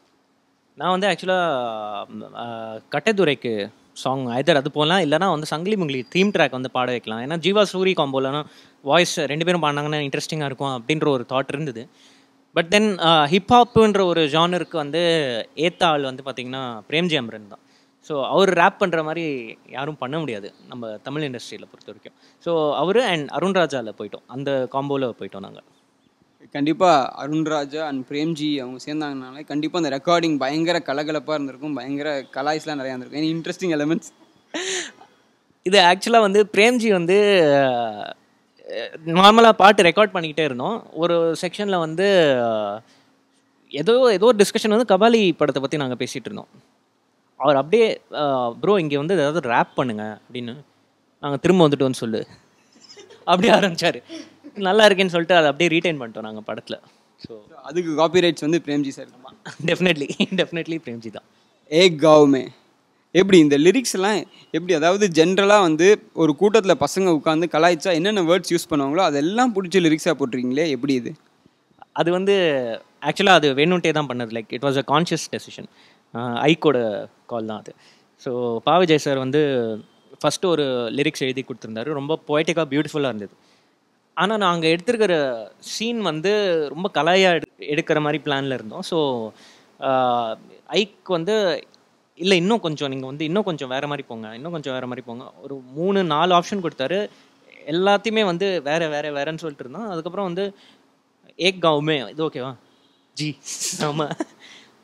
நான் வந்து ஆக்சுவலாக கட்டதுரைக்கு சாங் ஐதர் அது போகலாம், இல்லைனா வந்து சங்கிலி முங்கிலி தீம் ட்ராக் வந்து பாட வைக்கலாம். ஏன்னா ஜீவா சூரி காம்போலனா வாய்ஸ் ரெண்டு பேரும் பாடினாங்கன்னா இன்ட்ரெஸ்டிங்காக இருக்கும் அப்படின்ற ஒரு தாட் இருந்தது. பட் தென் ஹிப்ஹாப்புன்ற ஒரு ஜானருக்கு வந்து ஏற்ற ஆள் வந்து பார்த்திங்கன்னா பிரேம்ஜி அமரன் தான். ஸோ அவர் ரேப் பண்ணுற மாதிரி யாரும் பண்ண முடியாது நம்ம தமிழ் இண்டஸ்ட்ரியில் பொறுத்த வரைக்கும். ஸோ அவர் அண்ட் அருண்ராஜாவில் போயிட்டோம், அந்த காம்போவில் போயிட்டோம் நாங்கள். கண்டிப்பாக அருண்ராஜா அண்ட் பிரேம்ஜி அவங்க சேர்ந்தாங்கனாலே கண்டிப்பாக அந்த ரெக்கார்டிங் பயங்கர கலகலப்பாக இருந்திருக்கும், பயங்கர கலாய்ஸ்லாம் நிறையா இருந்திருக்கும், ஏன்னா இன்ட்ரெஸ்டிங் எலமெண்ட்ஸ். இது ஆக்சுவலாக வந்து பிரேம்ஜி வந்து நார்மலாக பாட்டு ரெக்கார்ட் பண்ணிக்கிட்டே இருந்தோம். ஒரு செக்ஷனில் வந்து ஏதோ ஒரு டிஸ்கஷன் வந்து கபாலி படத்தை பற்றி நாங்கள் பேசிகிட்டு இருந்தோம். அவர் அப்படியே ப்ரோ இங்கே வந்து ஏதாவது ரேப் பண்ணுங்க அப்படின்னு, நாங்கள் திரும்ப வந்துட்டோன்னு சொல்லு அப்படியே ஆரம்பித்தார். நல்லா இருக்கேன்னு சொல்லிட்டு அதை அப்படியே ரீட்டைன் பண்ணிட்டோம் நாங்கள் படத்தில். ஸோ அதுக்கு காப்பிரைட்ஸ் வந்து பிரேம்ஜி சார். டெஃபினெட்லி பிரேம்ஜி தான். ஏக் காவ்மே எப்படி இந்த லிரிக்ஸ்லாம் எப்படி, அதாவது ஜென்ரலாக வந்து ஒரு கூட்டத்தில் பசங்க உட்காந்து கலாய்ச்சா என்னென்ன வேர்ட்ஸ் யூஸ் பண்ணுவாங்களோ அதெல்லாம் பிடிச்சி லிரிக்ஸாக போட்டிருக்கீங்களே, எப்படி இது? அது வந்து ஆக்சுவலாக அது வேணுன்ட்டே தான் பண்ணது. Like it was a conscious decision. ஐக்கோட கால் தான் அது. ஸோ பாவிஜய் சார் வந்து ஃபஸ்ட்டு ஒரு லிரிக்ஸ் எழுதி கொடுத்துருந்தாரு, ரொம்ப பொய்டிக்காக பியூட்டிஃபுல்லாக இருந்தது. ஆனால் நாங்கள் எடுத்துருக்கிற சீன் வந்து ரொம்ப கலாயாக எடுக்கிற மாதிரி பிளானில் இருந்தோம். ஸோ ஐக் வந்து இல்லை இன்னும் கொஞ்சம் நீங்கள் வந்து இன்னும் கொஞ்சம் வேறு மாதிரி போங்க, இன்னும் கொஞ்சம் வேறு மாதிரி போங்க, ஒரு 3-4 ஆப்ஷன் கொடுத்தாரு. எல்லாத்தையுமே வந்து வேறேன்னு சொல்லிட்டு இருந்தோம். அதுக்கப்புறம் வந்து ஏக் காவுமே இது ஓகேவா ஜி ஆமாம்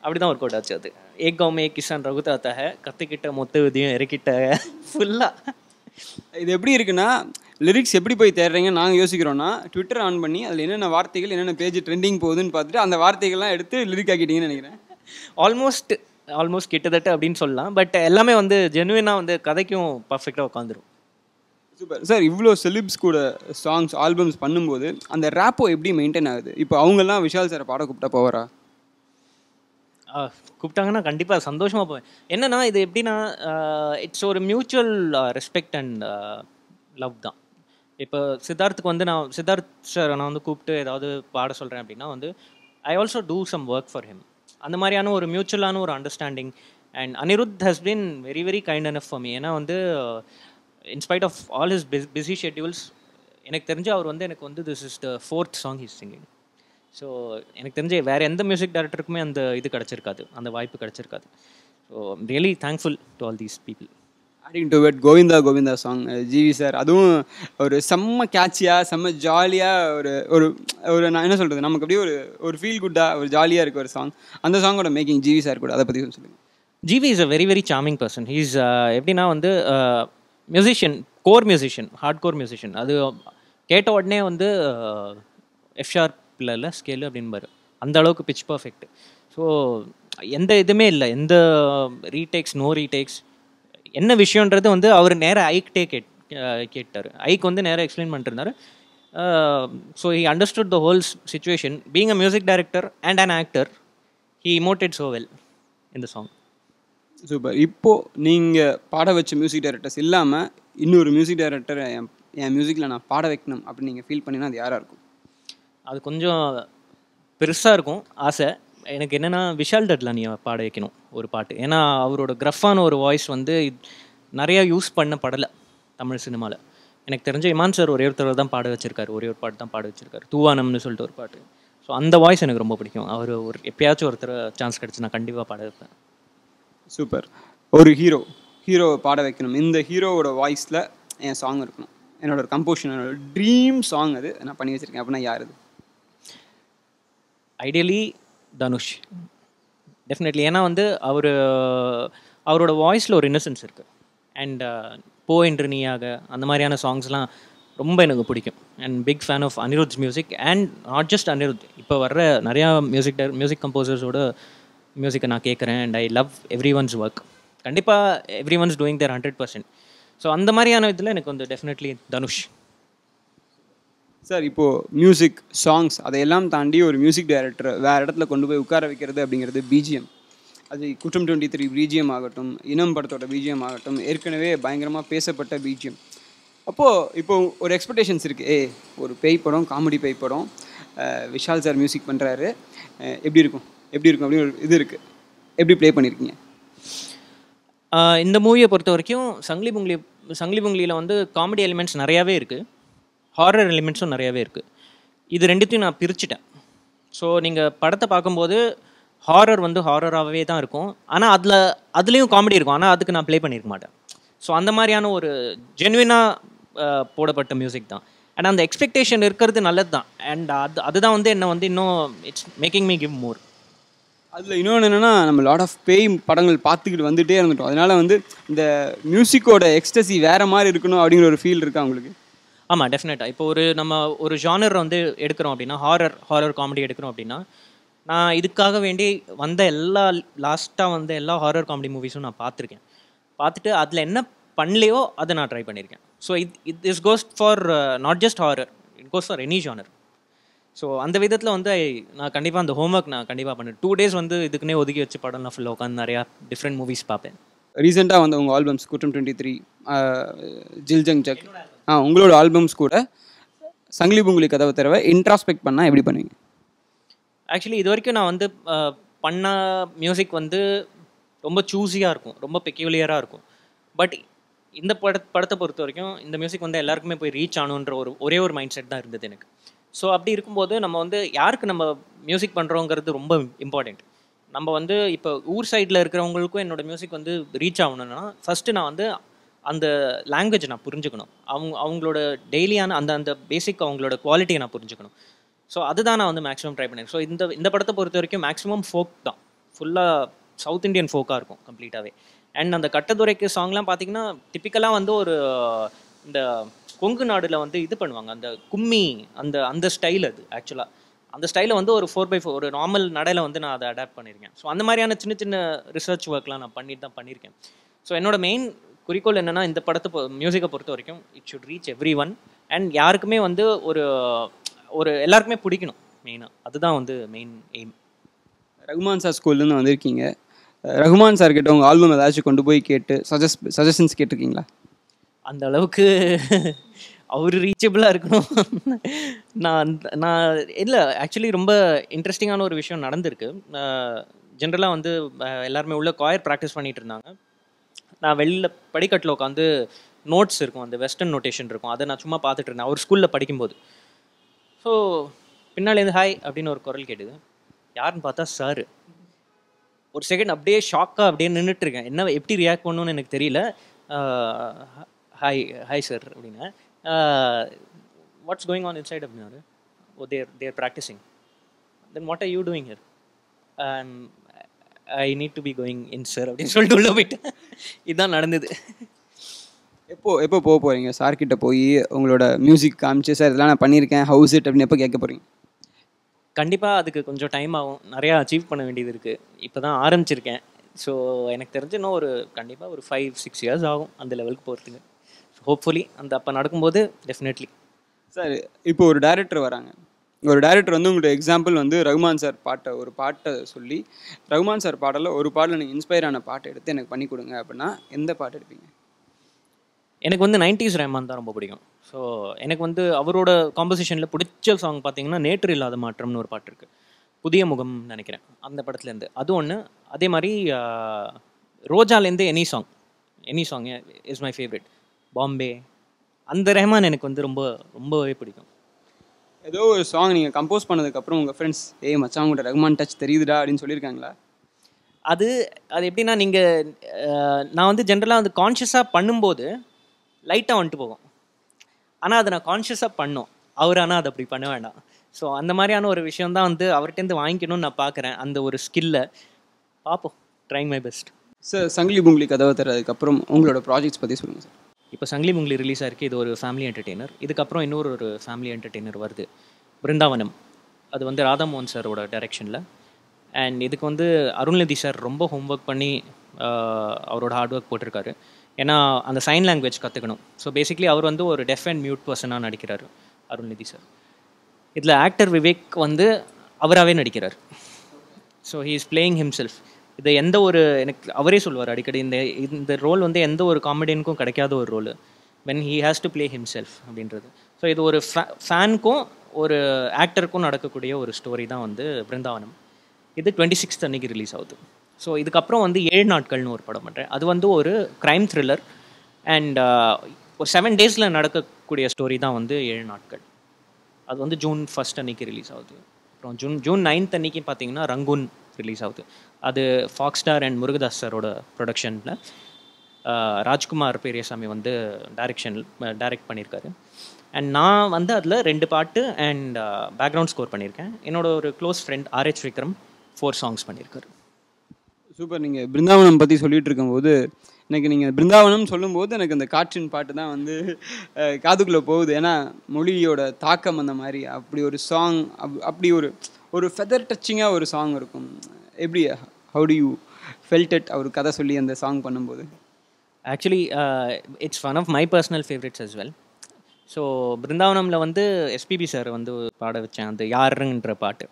அப்படி தான் ஒர்க் அவுட் ஆச்சு. அது ஏக் காவுமே கிசான் ரகுதாத்தாக கற்றுக்கிட்ட மொத்த விதியும் இறக்கிட்ட ஃபுல்லாக. இது எப்படி இருக்குன்னா, லிரிக்ஸ் எப்படி போய் தேடுறீங்க நாங்கள் யோசிக்கிறோன்னா, ட்விட்டர் ஆன் பண்ணி அதில் என்னென்ன வார்த்தைகள் என்னென்ன பேஜ் ட்ரெண்டிங் போகுதுன்னு பார்த்துட்டு அந்த வார்த்தைகள்லாம் எடுத்து லிரிக் ஆக்கிட்டீங்கன்னு நினைக்கிறேன். ஆல்மோஸ்ட் கிட்டத்தட்ட அப்படின்னு சொல்லலாம். பட் எல்லாமே வந்து ஜெனுவினாக வந்து கதைக்கும் பர்ஃபெக்டாக உட்காந்துரும். Super sir. இவ்வளோ செலிப்ஸ் கூட சாங்ஸ் ஆல்பம்ஸ் பண்ணும்போது அந்த ரேப்போ எப்படி மெயின்டைன் ஆகுது? இப்போ அவங்கெல்லாம் விஷால் சாரை பாட கூப்பிட்டா போவாரா? கூப்பிட்டாங்கன்னா கண்டிப்பாக சந்தோஷமாக போவேன். என்னென்னா இது எப்படின்னா இட்ஸ் ஒரு மியூச்சுவல் ரெஸ்பெக்ட் அண்ட் லவ் தான். இப்போ சித்தார்த்துக்கு வந்து சித்தார்த் சார் நான் வந்து கூப்பிட்டு ஏதாவது பாட சொல்கிறேன் அப்படின்னா வந்து I also do some work for him. அந்த மாதிரியான ஒரு மியூச்சுவலான ஒரு understanding. And Anirudh has been very very kind enough for me. ஏன்னா வந்து in spite of all his busy schedules எனக்கு தெரிஞ்சு அவர் வந்து எனக்கு வந்து this is the 4th song he's singing. So எனக்கு தெரிஞ்சு வேறு எந்த மியூசிக் டைரக்டருக்குமே அந்த இது கிடச்சிருக்காது, அந்த வாய்ப்பு கிடச்சிருக்காது. So really thankful to all these people. Adding to it Govinda Govinda song GV sir, அதுவும் ஒரு செம்ம கேட்சியாக செம்ம ஜாலியாக ஒரு ஒரு நான் என்ன சொல்கிறது, நமக்கு அப்படியே ஒரு ஃபீல் குட்டாக ஒரு ஜாலியாக இருக்க ஒரு சாங். அந்த சாங்கோட மேக்கிங் ஜிவி சார் கூட, அதை பற்றி சொல்லுங்கள். GV is a very very charming person. He's எப்படின்னா வந்து musician, core musician, hard core musician. அது கேட்ட உடனே வந்து எஃப்ஷார்ப்பில் ஸ்கேலு அப்படின்பாரு, அந்த அளவுக்கு பிச் பர்ஃபெக்ட். ஸோ எந்த இதுவுமே இல்லை, எந்த ரீடேக்ஸ் நோ ரீடேக்ஸ். என்ன விஷயன்றது வந்து அவர் நேராக ஐக்கிட்டே கேட்டார். ஐக்கு வந்து நேராக எக்ஸ்பிளைன் பண்ணிட்டுருந்தார். So he understood the whole situation. Being a music director and an actor, he emoted so well in the song. Super. இப்போது நீங்கள் பாட வச்ச மியூசிக் டைரக்டர்ஸ் இல்லாமல் இன்னொரு மியூசிக் டைரக்டரை என் மியூசிக்கில் நான் பாட வைக்கணும் அப்படின்னு நீங்கள் ஃபீல் பண்ணினா அது யாராக இருக்கும்? அது கொஞ்சம் பெருசாக இருக்கும் ஆசை. எனக்கு என்னென்னா விஷால் டட்லானியை பாட வைக்கணும் ஒரு பாட்டு. ஏன்னா அவரோட கிரஃபான ஒரு வாய்ஸ் வந்து நிறையா யூஸ் பண்ண படலை தமிழ் சினிமாவில். எனக்கு தெரிஞ்ச இமான் சார் ஒரே ஒருத்தர் தான் பாட வச்சிருக்காரு, ஒரே ஒரு பாட்டு தான் பாட வச்சிருக்காரு, தூவானம்னு சொல்லிட்டு ஒரு பாட்டு. ஸோ அந்த வாய்ஸ் எனக்கு ரொம்ப பிடிக்கும். அவர் ஒரு எப்பயாச்சும் ஒருத்தர் சான்ஸ் கிடச்சி நான் கண்டிப்பாக பாட வைப்பேன். சூப்பர். ஒரு ஹீரோவை பாட வைக்கணும், இந்த ஹீரோவோட வாய்ஸில் என் சாங் இருக்கணும், என்னோட ஒரு கம்போஷன், என்னோட ட்ரீம் சாங் அது நான் பண்ணி வச்சுருக்கேன் அப்படின்னா யார் அது? Ideally Dhanush definitely. ஏன்னா வந்து அவரோட வாய்ஸில் ஒரு இன்னசென்ஸ் இருக்குது. அண்ட் போ என்று நீயாக அந்த மாதிரியான சாங்ஸ்லாம் ரொம்ப எனக்கு பிடிக்கும். அண்ட் பிக் ஃபேன் ஆஃப் அனிருத்ஸ் music. And not just Anirudh, இப்போ வர்ற நிறையா மியூசிக் கம்போசர்ஸோட மியூசிக்கை நான் கேட்குறேன். And I love everyone's work. கண்டிப்பாக everyone's doing their 100%. So அந்த மாதிரியான இதில் எனக்கு வந்து டெஃபினெட்லி தனுஷ். சார், இப்போது மியூசிக் சாங்ஸ் அதையெல்லாம் தாண்டி ஒரு மியூசிக் டைரக்டரை வேறு இடத்துல கொண்டு போய் உட்கார வைக்கிறது அப்படிங்கிறது பிஜிஎம். அது குற்றம் 23 பிஜிஎம் ஆகட்டும், இனம் படத்தோட பிஜிஎம் ஆகட்டும், ஏற்கனவே பயங்கரமாக பேசப்பட்ட பிஜிஎம். இப்போது ஒரு எக்ஸ்பெக்டேஷன்ஸ் இருக்குது, ஒரு பேய் படம், காமெடி பேய் படம், விஷால் சார் மியூசிக் பண்ணுறாரு, எப்படி இருக்கும் அப்படின்னு ஒரு இது இருக்குது. எப்படி ப்ளே பண்ணியிருக்கீங்க? இந்த மூவியை பொறுத்த வரைக்கும் சங்கிலி புங்கிலியில் வந்து காமெடி எலிமெண்ட்ஸ் நிறையாவே இருக்குது, ஹாரர் எலிமெண்ட்ஸும் நிறையாவே இருக்குது. இது ரெண்டுத்தையும் நான் பிரிச்சுட்டேன். ஸோ நீங்கள் படத்தை பார்க்கும்போது ஹாரர் வந்து ஹாரராகவே தான் இருக்கும், ஆனால் அதுலேயும் காமெடி இருக்கும், ஆனால் அதுக்கு நான் ப்ளே பண்ணியிருக்க மாட்டேன். ஸோ அந்த மாதிரியான ஒரு ஜென்வினாக போடப்பட்ட மியூசிக் தான். அண்ட் அந்த எக்ஸ்பெக்டேஷன் இருக்கிறது நல்லது தான். அண்ட் அதுதான் வந்து என்னை வந்து இன்னும் it's making me give more. அதில் இன்னொன்று என்னென்னா, நம்ம லாட் ஆஃப் பேய் படங்கள் பார்த்துக்கிட்டு வந்துகிட்டே இருந்துட்டோம். அதனால் வந்து இந்த மியூசிக்கோட எக்ஸ்டசி வேறு மாதிரி இருக்கணும் அப்படிங்கிற ஒரு ஃபீல் இருக்கா உங்களுக்கு? ஆமாம், டெஃபினட்டாக. இப்போ நம்ம ஒரு ஜானர் வந்து எடுக்கிறோம் அப்படின்னா, ஹாரர் காமெடி எடுக்கிறோம் அப்படின்னா, நான் இதுக்காக வேண்டி லாஸ்ட்டாக வந்த எல்லா ஹாரர் காமெடி மூவிஸும் நான் பார்த்துட்டு அதில் என்ன பண்ணலையோ அதை நான் ட்ரை பண்ணியிருக்கேன். So is goes for not just horror, it goes for any genre. So அந்த விதத்தில் வந்து நான் கண்டிப்பாக அந்த ஹோம்ஒர்க் நான் கண்டிப்பாக பண்ணேன். 2 days வந்து இதுக்குன்னே ஒதுக்கி வச்சு படம் நான் ஃபுல்லாக உட்காந்து நிறையா டிஃப்ரெண்ட் மூவிஸ் பார்ப்பேன். ரீசெண்டாக வந்து உங்கள் ஆல்பம்ஸ் குற்றம் 23, ஜில்ஜங் ஜக், உங்களோட ஆல்பம்ஸ் கூட சங்கிலி புங்கிலி கதவை தடவை இன்ட்ராஸ்பெக்ட் பண்ணால் எப்படி பண்ணுவீங்க? ஆக்சுவலி இது வரைக்கும் நான் வந்து பண்ண மியூசிக் வந்து ரொம்ப சூஸியாக இருக்கும், ரொம்ப பெக்யூலியராக இருக்கும். பட் இந்த படத்தை பொறுத்த வரைக்கும் இந்த மியூசிக் வந்து எல்லாருக்குமே போய் ரீச் ஆகணுன்ற ஒரே ஒரு மைண்ட் செட் தான் இருந்தது எனக்கு. ஸோ அப்படி இருக்கும்போது நம்ம வந்து யாருக்கு நம்ம மியூசிக் பண்ணுறோங்கிறது ரொம்ப இம்பார்ட்டண்ட். நம்ம வந்து இப்போ ஊர் சைடில் இருக்கிறவங்களுக்கும் என்னோடய மியூசிக் வந்து ரீச் ஆகணும்னா ஃபஸ்ட்டு நான் வந்து அந்த லாங்குவேஜை நான் புரிஞ்சுக்கணும், அவங்களோட டெய்லியான அந்த பேசிக் அவங்களோட குவாலிட்டியை நான் புரிஞ்சுக்கணும். ஸோ அதுதான் நான் வந்து மேக்ஸிமம் ட்ரை பண்ணேன். ஸோ இந்த படத்தை பொறுத்த வரைக்கும் மேக்ஸிமம் ஃபோக் தான், ஃபுல்லாக சவுத் இண்டியன் ஃபோக்காக இருக்கும் கம்ப்ளீட்டாகவே. அண்ட் அந்த கட்டதுரைக்கு சாங்லாம் பார்த்தீங்கன்னா டிப்பிக்கலாக வந்து ஒரு இந்த கொங்கு நாடில் வந்து இது பண்ணுவாங்க, அந்த கும்மி அந்த ஸ்டைல். அது ஆக்சுவலாக அந்த ஸ்டைலை வந்து ஒரு 4x4 ஒரு நார்மல் நடையில் வந்து நான் அதை அடாப்ட் பண்ணியிருக்கேன். ஸோ அந்த மாதிரியான சின்ன சின்ன ரிசர்ச் ஒர்க்லாம் நான் பண்ணியிருக்கேன். ஸோ என்னோட மெயின் குறிக்கோள் என்னென்னா, இந்த படத்தை மியூசிக்கை பொறுத்த வரைக்கும் it should reach every one. And யாருக்குமே வந்து ஒரு எல்லாருக்குமே பிடிக்கணும் மெயினாக. அதுதான் வந்து மெயின் எய்ம். ரகுமான் சார் ஸ்கூல்லேருந்து வந்திருக்கீங்க. ரகுமான் சார் கிட்ட உங்கள் ஆல்பம் ஏதாச்சும் கொண்டு போய் கேட்டு சஜஷன்ஸ் கேட்டிருக்கீங்களா? அந்த அளவுக்கு அவர் ரீச்சபிளாக இருக்கணும். நான் இல்லை, ஆக்சுவலி ரொம்ப இன்ட்ரெஸ்டிங்கான ஒரு விஷயம் நடந்திருக்கு. ஜென்ரலாக வந்து எல்லாருமே உள்ள காயர் ப்ராக்டிஸ் பண்ணிகிட்டு இருந்தாங்க. நான் வெளில படிக்கட்டில் உட்காந்து நோட்ஸ் இருக்கும், அந்த வெஸ்டர்ன் நோட்டேஷன் இருக்கும், அதை நான் சும்மா பார்த்துட்டு இருந்தேன் அவர் ஸ்கூலில் படிக்கும்போது. ஸோ பின்னாலேருந்து ஹாய் அப்படின்னு ஒரு குரல் கேட்டுது. யாருன்னு பார்த்தா சார். ஒரு செகண்ட் அப்படியே ஷாக்காக அப்படியே நின்றுட்டுருக்கேன். என்ன எப்படி ரியாக்ட் பண்ணணும்னு எனக்கு தெரியல. ஹாய் சார் அப்படின்னா, வாட்ஸ் கோயிங் ஆன் இன்சைட் அப்படின்னாரு. Oh they're practising. Then what are you doing here? I need to be going in sir அப்படின்னு சொல்லிட்டு உள்ளே போயிட்டேன். இதுதான் நடந்தது. எப்போ போக போகிறீங்க சார்கிட்ட போய் உங்களோட மியூசிக் காமிச்சு, சார் இதெல்லாம் நான் பண்ணியிருக்கேன், ஹவுஸ் இட் அப்படின்னு எப்போ கேட்க போகிறீங்க? கண்டிப்பாக அதுக்கு கொஞ்சம் டைம் ஆகும், நிறையா அச்சீவ் பண்ண வேண்டியது இருக்குது. இப்போ தான் ஆரம்பிச்சிருக்கேன். ஸோ எனக்கு தெரிஞ்சு இன்னும் கண்டிப்பாக ஒரு 5-6 years ஆகும் அந்த லெவலுக்கு போகிறதுக்கு. ஸோ ஹோப்ஃபுல்லி அப்போ நடக்கும்போது டெஃபினெட்லி. சார், இப்போ ஒரு டைரக்டர் வராங்க, ஒரு டைரக்டர் வந்து உங்கள்ட்ட எக்ஸாம்பிள் வந்து ரகுமான் சார் ஒரு பாட்டை சொல்லி ரகுமான் சார் பாடலில் ஒரு பாடலில் நீங்கள் இன்ஸ்பயர் ஆன பாட்டை எடுத்து எனக்கு பண்ணி கொடுங்க அப்படின்னா எந்த பாட்டு எடுப்பீங்க? எனக்கு வந்து 90s ரஹ்மான் தான் ரொம்ப பிடிக்கும். ஸோ எனக்கு வந்து அவரோட காம்போசிஷனில் பிடிச்ச சாங் பார்த்தீங்கன்னா நேற்று இல்லாத மாற்றம்னு ஒரு பாட்டு இருக்குது, புதிய முகம் நினைக்கிறேன், அந்த படத்துலேருந்து அது ஒன்று. அதே மாதிரி ரோஜாலேருந்து any song is my favourite. Bombay, அந்த ரஹ்மான் எனக்கு வந்து ரொம்பவே பிடிக்கும். ஏதோ ஒரு சாங் நீங்கள் கம்போஸ் பண்ணதுக்கப்புறம் உங்கள் ஃப்ரெண்ட்ஸ் மச்சான் உங்கள்கிட்ட ரகுமான் டச் தெரியுதுடா அப்படின்னு சொல்லியிருக்காங்களா? அது எப்படின்னா நீங்கள் நான் வந்து ஜென்ரலாக வந்து கான்ஷியஸாக பண்ணும்போது லைட்டாக வந்துட்டு போகும், ஆனால் அதை நான் கான்ஷியஸாக பண்ணோம் அவர், ஆனால் அதை அப்படி பண்ண வேண்டாம். ஸோ அந்த மாதிரியான ஒரு விஷயம் தான் வந்து அவர்கிட்டருந்து வாங்கிக்கணும்னு நான் பார்க்குறேன், அந்த ஒரு ஸ்கில்லை. பார்ப்போம், ட்ரைங் மை பெஸ்ட். சார் சங்கிலி புங்கிலி கதவை தரதுக்கப்புறம் உங்களோட ப்ராஜெக்ட்ஸ் பற்றி சொல்லுங்கள் சார். இப்போ சங்கிலி முங்கிலி ரிலீஸ் ஆயிருக்கு, இது ஒரு ஃபேமிலி என்டர்டெய்னர். இதுக்கப்புறம் ஒரு ஃபேமிலி என்டர்டெய்னர் வருது, பிருந்தாவனம். அது வந்து ராதாமோகன் சாரோட டைரெக்ஷனில். அண்ட் இதுக்கு வந்து அருள்நிதி சார் ரொம்ப ஹோம்ஒர்க் பண்ணி அவரோட ஹார்ட் ஒர்க் போட்டிருக்காரு. ஏன்னா அந்த சைன் லாங்குவேஜ் கற்றுக்கணும். ஸோ பேசிக்லி அவர் வந்து ஒரு டெஃப் அண்ட் மியூட் பர்சனாக நடிக்கிறாரு அருள்நிதி சார். இதில் ஆக்டர் விவேக் வந்து அவராகவே நடிக்கிறார். So he is playing himself. இதை எந்த ஒரு, எனக்கு அவரே சொல்லுவார் அடிக்கடி, இந்த ரோல் வந்து எந்த ஒரு காமெடியனுக்கும் கிடைக்காத ஒரு role, when he has to play himself அப்படின்றது. ஸோ இது ஒரு ஃபேனுக்கும் ஒரு ஆக்டருக்கும் நடக்கக்கூடிய ஒரு ஸ்டோரி தான் வந்து பிருந்தாவனம். இது 26th அன்னைக்கு ரிலீஸ் ஆகுது. ஸோ இதுக்கப்புறம் வந்து 7 நாட்கள்னு ஒரு படம் பண்ணுறேன். அது வந்து ஒரு க்ரைம் த்ரில்லர் அண்ட் ஒரு 7 days நடக்கக்கூடிய ஸ்டோரி தான் வந்து 7 நாட்கள். அது வந்து June 1 அன்னைக்கு ரிலீஸ் ஆகுது. அப்புறம் June 9 அன்னைக்கு பார்த்தீங்கன்னா ரங்கூன் ரிலீஸ் ஆகுது. அது ஃபாக்ஸ் ஸ்டார் அண்ட் முருகதாஸ் சாரோட ப்ரொடக்ஷனில் ராஜ்குமார் பெரியசாமி வந்து டைரக்ட் பண்ணியிருக்காரு. அண்ட் நான் வந்து அதில் 2 பாட்டு அண்ட் பேக்ரவுண்ட் ஸ்கோர் பண்ணியிருக்கேன். என்னோட ஒரு close friend RH Vikram 4 songs பண்ணியிருக்காரு. சூப்பர். நீங்கள் பிருந்தாவனம் பற்றி சொல்லிகிட்டு இருக்கும்போது எனக்கு நீங்கள் பிருந்தாவனம் சொல்லும்போது எனக்கு அந்த காற்றின் பாட்டு தான் வந்து காதுக்குள்ளே போகுது. ஏன்னா மொழியோட தாக்கம் அந்த மாதிரி அப்படி ஒரு சாங், அப்படி ஒரு ஃபெதர் டச்சிங்காக ஒரு சாங் இருக்கும். எப்படி how do you felt it அவர் கதை சொல்லி அந்த சாங் பண்ணும்போது? Actually it's one of my personal favourites as well. So பிருந்தாவனமில் வந்து எஸ்பிபி சார் வந்து பாட வச்சேன் அந்த யாருன்ற பாட்டு.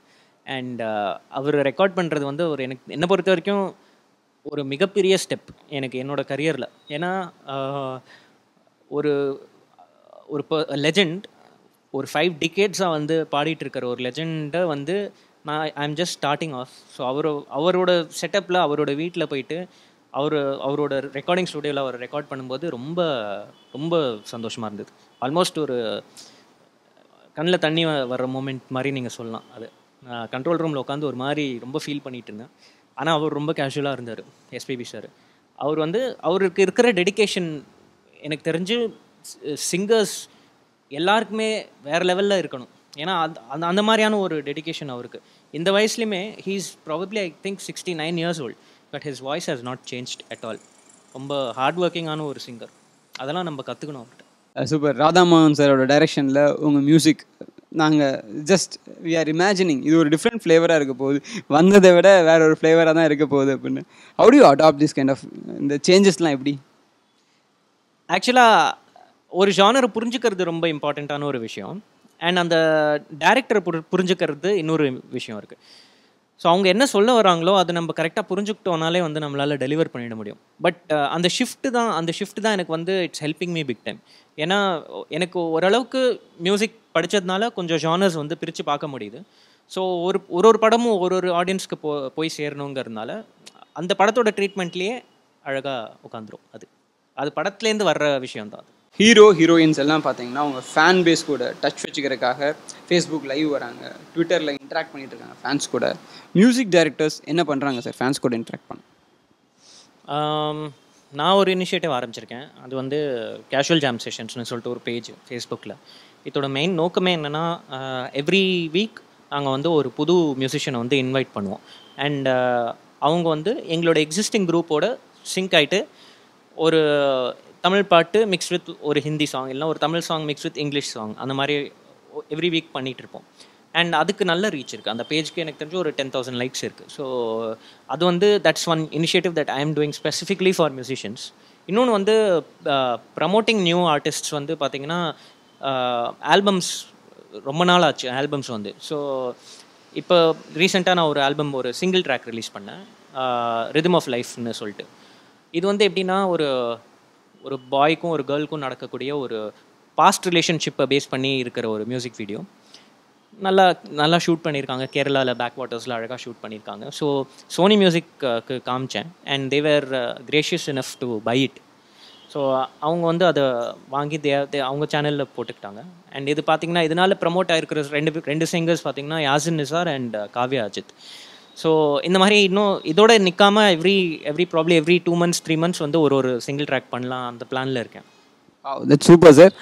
அண்ட் அவர் ரெக்கார்ட் பண்ணுறது வந்து என்னை பொறுத்த வரைக்கும் ஒரு மிகப்பெரிய ஸ்டெப் எனக்கு என்னோடய கரியரில். ஏன்னா ஒரு லெஜெண்ட், ஒரு 5 decades வந்து பாடிட்டு இருக்கிற ஒரு லெஜெண்டை வந்து நான் I am just starting off. So அவரோட செட்டப்பில் அவரோட வீட்டில் போயிட்டு அவரோட ரெக்கார்டிங் ஸ்டுடியோவில் அவர் ரெக்கார்ட் பண்ணும்போது ரொம்ப ரொம்ப சந்தோஷமாக இருந்தது. ஆல்மோஸ்ட் ஒரு கண்ணில் தண்ணி வர்ற மூமெண்ட் மாதிரி நீங்கள் சொல்லலாம். அது நான் கண்ட்ரோல் ரூமில் உட்காந்து ஒரு மாதிரி ரொம்ப ஃபீல் பண்ணிகிட்டு இருந்தேன். ஆனால் அவர் ரொம்ப கேஷுவலாக இருந்தார் எஸ்பிபி சார். அவருக்கு இருக்கிற டெடிக்கேஷன் எனக்கு தெரிஞ்சு சிங்கர்ஸ் எல்லாருக்குமே வேறு லெவலில் இருக்கணும். ஏன்னா அந்த மாதிரியான ஒரு டெடிக்கேஷன் அவருக்கு. இந்த வயசுலையுமே he is probably I think 69 years old, but his voice has not changed at all. ரொம்ப ஹார்ட் ஒர்க்கிங்கான ஒரு சிங்கர். அதெல்லாம் நம்ம கற்றுக்கணும் அவர்கிட்ட. சூப்பர். ராதாமோகன் சாரோட டைரெக்ஷனில் உங்கள் மியூசிக் நாங்கள் ஜஸ்ட் வி ஆர் இமேஜினிங் இது ஒரு டிஃப்ரெண்ட் ஃப்ளேவராக இருக்க போகுது, வந்ததை விட வேற ஒரு ஃப்ளேவராக தான் இருக்க போகுது அப்படின்னு. How do you adapt this kind of இந்த சேஞ்சஸ்லாம் எப்படி? ஆக்சுவலாக ஒரு ஜானரை புரிஞ்சுக்கிறது ரொம்ப இம்பார்ட்டண்ட்டான ஒரு விஷயம். அண்ட் அந்த டேரக்டரை புரிஞ்சுக்கிறது இன்னொரு விஷயம் இருக்குது. ஸோ அவங்க என்ன சொல்ல வராங்களோ அதை நம்ம கரெக்டாக புரிஞ்சுக்கிட்டோனாலே வந்து நம்மளால் டெலிவர் பண்ணிட முடியும். பட் அந்த ஷிஃப்ட் தான் எனக்கு வந்து it's helping me big time. ஏன்னா எனக்கு ஓரளவுக்கு மியூசிக் படித்ததுனால கொஞ்சம் ஜானர்ஸ் வந்து பிரித்து பார்க்க முடியுது. ஸோ ஒரு படமும் ஒரு ஆடியன்ஸ்க்கு போய் சேரணுங்கிறதுனால அந்த படத்தோட ட்ரீட்மெண்ட்லேயே அழகாக உட்காந்துரும். அது படத்துலேருந்து வர்ற விஷயம்தான். ஹீரோயின்ஸ் எல்லாம் பார்த்தீங்கன்னா அவங்க ஃபேன் பேஸ் கூட டச் வச்சுக்கிறதுக்காக ஃபேஸ்புக் லைவ் வராங்க, ட்விட்டரில் இன்ட்ராக்ட் பண்ணிட்டு இருக்காங்க ஃபேன்ஸ் கூட. மியூசிக் டைரக்டர்ஸ் என்ன பண்ணுறாங்க சார் ஃபேன்ஸ் கூட இன்ட்ராக்ட் பண்ண? நான் ஒரு இனிஷியேட்டிவ் ஆரம்பிச்சிருக்கேன். அது வந்து கேஷுவல் ஜாம் செஷன்ஸ்னு சொல்லிட்டு ஒரு பேஜ் ஃபேஸ்புக்கில். இதோட மெயின் நோக்கமே என்னென்னா எவ்ரி வீக் நாங்கள் வந்து ஒரு புது மியூசிஷியனை வந்து இன்வைட் பண்ணுவோம். அண்ட் அவங்க வந்து எங்களோட எக்ஸிஸ்டிங் குரூப்போட சிங்க் ஆகிட்டு ஒரு தமிழ் பாட்டு மிக்ஸ் வித் ஒரு ஹிந்தி சாங், இல்லைனா ஒரு Tamil song mix with English song, அந்த மாதிரி எவ்ரி வீக் பண்ணிகிட்டு இருப்போம். அண்ட் அதுக்கு நல்ல ரீச் இருக்குது. அந்த பேஜ்க்கு எனக்கு தெரிஞ்சு ஒரு 10,000 likes இருக்குது. ஸோ அது வந்து that's one initiative that I am doing specifically for musicians. இன்னொன்று வந்து ப்ரமோட்டிங் நியூ ஆர்டிஸ்ட்ஸ் வந்து பார்த்திங்கன்னா ஆல்பம்ஸ் ரொம்ப நாள் ஆச்சு ஆல்பம்ஸ் வந்து. ஸோ இப்போ ரீசெண்டாக நான் ஒரு ஆல்பம் ஒரு சிங்கிள் ட்ராக் ரிலீஸ் பண்ணேன், ரிதம் ஆஃப் லைஃப்னு சொல்லிட்டு. இது வந்து எப்படின்னா ஒரு ஒரு பாய்க்கும் ஒரு கேர்ளுக்கும் நடக்கக்கூடிய ஒரு பாஸ்ட் ரிலேஷன்ஷிப்பை பேஸ் பண்ணி இருக்கிற ஒரு மியூசிக் வீடியோ. நல்லா நல்லா ஷூட் பண்ணியிருக்காங்க, கேரளாவில் பேக் வாட்டர்ஸில் அழகாக ஷூட் பண்ணியிருக்காங்க. ஸோ சோனி மியூசிக்கு காமிச்சேன் and they were gracious enough to buy it. So அவங்க வந்து அதை வாங்கி அவங்க சேனலில் போட்டுக்கிட்டாங்க. அண்ட் இது பார்த்திங்கன்னா இதனால் ப்ரமோட் ஆகிருக்கிற ரெண்டு சிங்கர்ஸ் பார்த்திங்கன்னா யாசின் நிசார் அண்ட் காவ்யா அஜித். ஸோ இந்த மாதிரி இன்னும் இதோட நிற்காமல் ப்ராப்ளி எவ்ரி 2 months 3 months வந்து ஒரு சிங்கிள் ட்ராக் பண்ணலாம் அந்த பிளானில் இருக்கேன். That's super sir.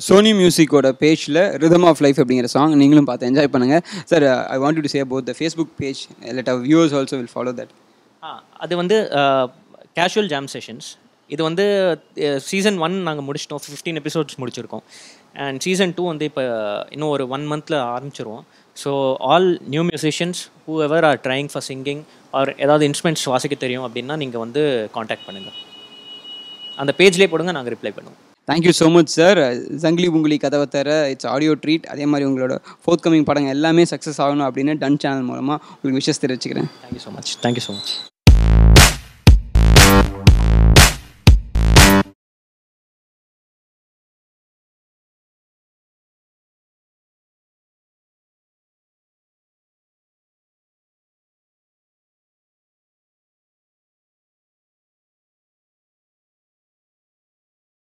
சோனி மியூசிக்கோட பேஜில் ரிதம் ஆஃப் லைஃப் அப்படிங்கிற சாங் நீங்களும் பார்த்து என்ஜாய் பண்ணுங்கள் sir. I want to say about the Facebook page, let our viewers also will follow that. அது வந்து கேஷுவல் ஜாம் செஷன்ஸ். இது வந்து சீசன் 1 நாங்கள் முடிச்சிட்டோம், 15 எபிசோட்ஸ் முடிச்சிருக்கோம். அண்ட் சீசன் 2 வந்து இப்போ இன்னும் ஒரு 1 monthல ஆரம்பிச்சிருவோம். So all new musicians who ever are trying for singing or ஏதாவது இன்ஸ்ட்ருமெண்ட்ஸ் வாசிக்க தெரியும் அப்படின்னா நீங்கள் வந்து காண்டாக்ட் பண்ணுங்கள். அந்த பேஜ்லேயே போடுங்க, நாங்கள் ரிப்ளை பண்ணுவோம். Thank you so much sir. Jangli Pungli Kadhava Thara it's audio treat. அதே மாதிரி உங்களோட ஃபோர்த் கமிங் படங்கள் எல்லாமே சக்ஸஸ் ஆகணும் அப்படின்னு டன் சேனல் மூலமாக உங்களுக்கு விஷஸ் தெரிவிச்சுக்கிறேன். Thank you so much.